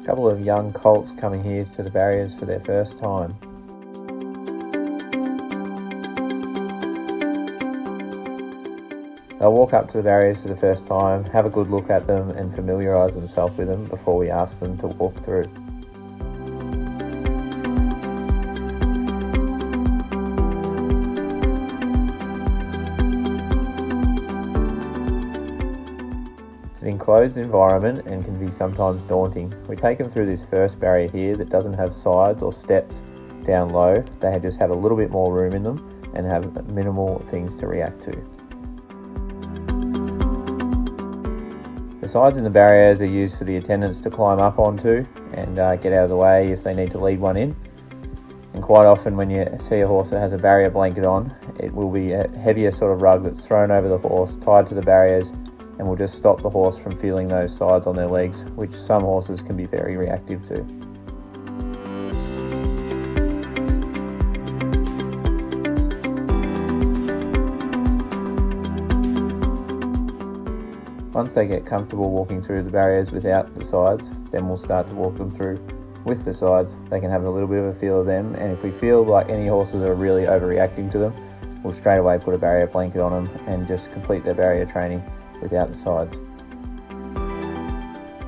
A couple of young colts coming here to the barriers for their first time. They'll walk up to the barriers for the first time, have a good look at them and familiarise themselves with them before we ask them to walk through. It's an enclosed environment and can be sometimes daunting. We take them through this first barrier here that doesn't have sides or steps down low. They just have a little bit more room in them and have minimal things to react to. The sides in the barriers are used for the attendants to climb up onto and get out of the way if they need to lead one in. And quite often when you see a horse that has a barrier blanket on, it will be a heavier sort of rug that's thrown over the horse, tied to the barriers, and will just stop the horse from feeling those sides on their legs, which some horses can be very reactive to. Once they get comfortable walking through the barriers without the sides, then we'll start to walk them through with the sides. They can have a little bit of a feel of them, and if we feel like any horses are really overreacting to them, we'll straight away put a barrier blanket on them and just complete their barrier training without the sides.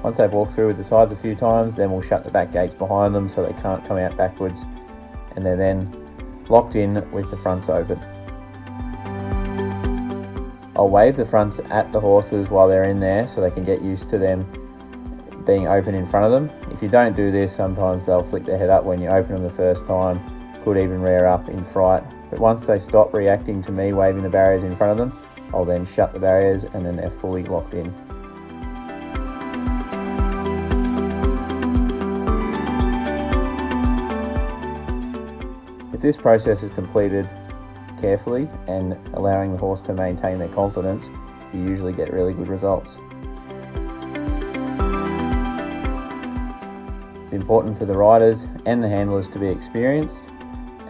Once they've walked through with the sides a few times, then we'll shut the back gates behind them so they can't come out backwards, and they're then locked in with the fronts open. I'll wave the fronts at the horses while they're in there so they can get used to them being open in front of them. If you don't do this, sometimes they'll flick their head up when you open them the first time, could even rear up in fright. But once they stop reacting to me waving the barriers in front of them, I'll then shut the barriers and then they're fully locked in. If this process is completed carefully and allowing the horse to maintain their confidence, you usually get really good results. It's important for the riders and the handlers to be experienced,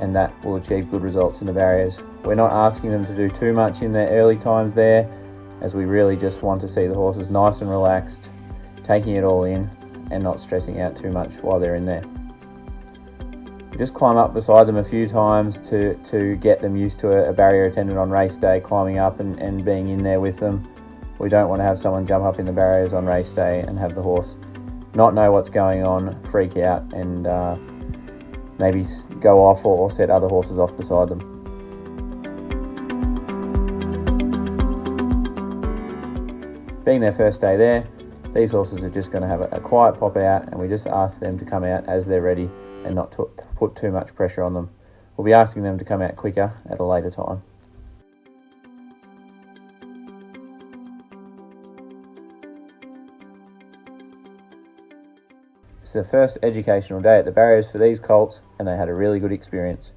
and that will achieve good results in the barriers. We're not asking them to do too much in their early times there, as we really just want to see the horses nice and relaxed, taking it all in and not stressing out too much while they're in there. Just climb up beside them a few times to get them used to a barrier attendant on race day, climbing up and being in there with them. We don't want to have someone jump up in the barriers on race day and have the horse not know what's going on, freak out and maybe go off or set other horses off beside them. Being their first day there, these horses are just going to have a quiet pop out, and we just ask them to come out as they're ready and not to put too much pressure on them. We'll be asking them to come out quicker at a later time. It's the first educational day at the barriers for these colts, and they had a really good experience.